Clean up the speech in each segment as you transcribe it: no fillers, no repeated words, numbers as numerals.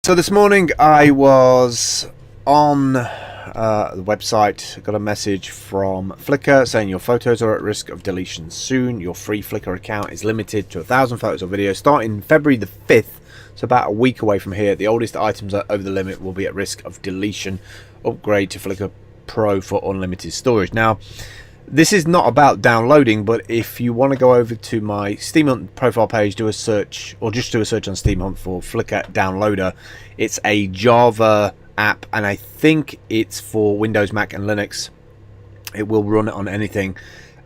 So this morning I was on the website, got a message from Flickr saying your photos are at risk of deletion soon. Your free Flickr account is limited to 1,000 photos or videos starting February the 5th, so about a week away from here. The oldest items over the limit will be at risk of deletion. Upgrade to flickr-pro for unlimited storage. Now, this is not about downloading, but if you want to go over to my Steam Hunt profile page, do a search, or just do a search on Steam Hunt for Flickr Downloader. It's a Java app, and I think it's for Windows, Mac, and Linux. It will run it on anything,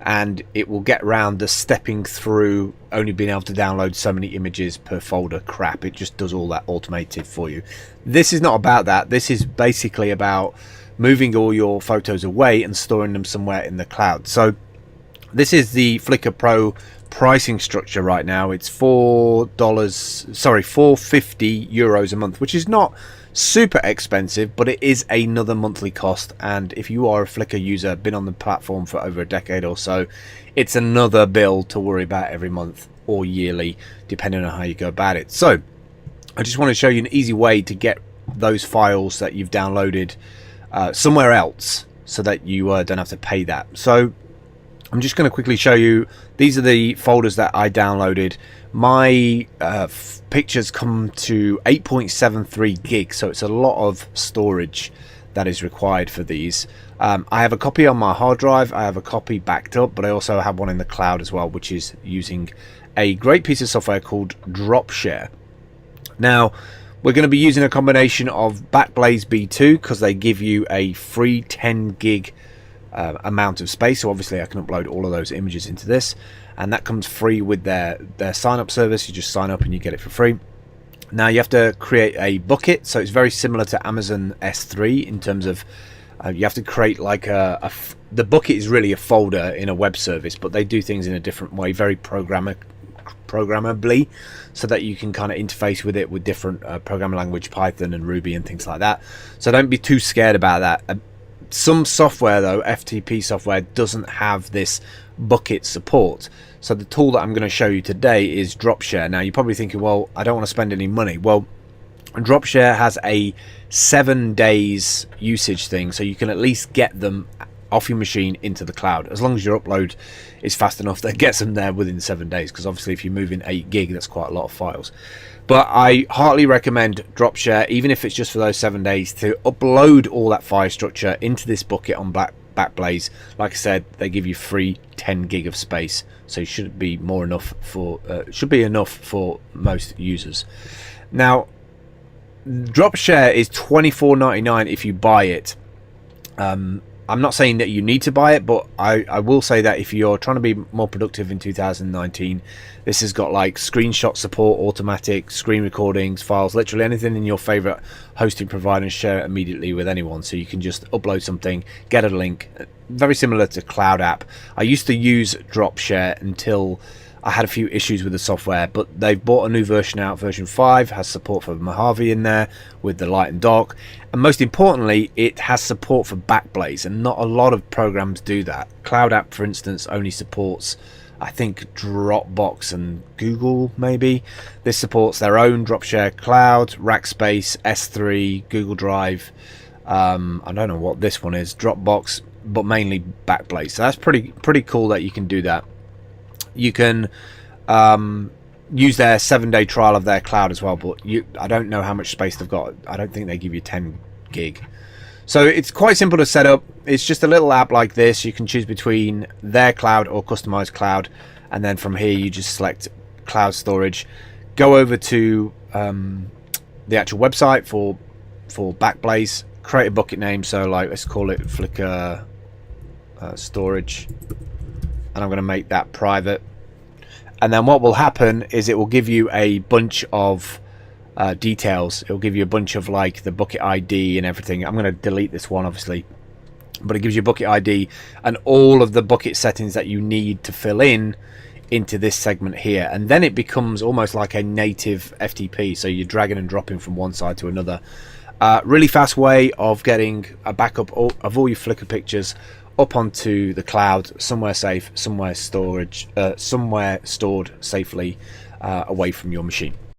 and it will get around the stepping through only being able to download so many images per folder crap. It just does all that automated for you. This is not about that. This is basically about moving all your photos away and storing them somewhere in the cloud. So this is the flickr-pro pricing structure right now. It's €450 a month, which is not super expensive, but it is another monthly cost. And if you are a Flickr user, been on the platform for over a decade or so, it's another bill to worry about every month or yearly, depending on how you go about it. So I just want to show you an easy way to get those files that you've downloaded somewhere else, so that you don't have to pay that. So I'm just going to quickly show you. These are the folders that I downloaded. My pictures come to 8.73 gigs, so it's a lot of storage that is required for these. I have a copy on my hard drive, I have a copy backed up, but I also have one in the cloud as well, which is using a great piece of software called dropshare. Now, we're going to be using a combination of backblaze b2 because they give you a free 10 gig amount of space. So obviously I can upload all of those images into this, and that comes free with their sign up service. You just sign up and you get it for free. Now you have to create a bucket, so it's very similar to Amazon S3 in terms of you have to create like the bucket is really a folder in a web service, but they do things in a different way, very programmably, so that you can kind of interface with it with different programming language, Python and Ruby and things like that. So don't be too scared about that. Some software though, FTP software, doesn't have this bucket support. So the tool that I'm going to show you today is dropshare. Now you're probably thinking, well, I don't want to spend any money. Well, dropshare has a 7 days usage thing, so you can at least get them off your machine into the cloud. As long as your upload is fast enough, that gets them there within 7 days, because obviously if you're moving 8 gig, that's quite a lot of files. But I heartily recommend dropshare, even if it's just for those 7 days, to upload all that file structure into this bucket on backblaze. Like I said, they give you free 10 gig of space, so it should be more enough for enough for most users. Now dropshare is $24.99 if you buy it. I'm not saying that you need to buy it, but I will say that if you're trying to be more productive in 2019, this has got like screenshot support, automatic screen recordings, files, literally anything in your favorite hosting provider, and share it immediately with anyone. So you can just upload something, get a link, very similar to Cloud App. I used to use dropshare until I had a few issues with the software, but they've bought a new version out. Version 5 has support for Mojave in there with the light and dark, and most importantly, it has support for backblaze, and not a lot of programs do that. Cloud App, for instance, only supports, I think, Dropbox and Google maybe. This supports their own dropshare cloud, Rackspace, S3, Google Drive. I don't know what this one is, Dropbox, but mainly backblaze. So that's pretty cool that you can do that. You can use their 7-day trial of their cloud as well, but I don't know how much space they've got. I don't think they give you 10 gig. So it's quite simple to set up. It's just a little app like this. You can choose between their cloud or customized cloud, and then from here you just select cloud storage. Go over to the actual website for backblaze, create a bucket name, so like let's call it Flickr storage, and I'm going to make that private. And then what will happen is it will give you a bunch of details. It will give you a bunch of like the bucket ID and everything. I'm going to delete this one obviously, but it gives you bucket ID and all of the bucket settings that you need to fill in into this segment here, and then it becomes almost like a native FTP, so you're dragging and dropping from one side to another. Really fast way of getting a backup of all your Flickr pictures up onto the cloud, somewhere safe, somewhere stored safely away from your machine.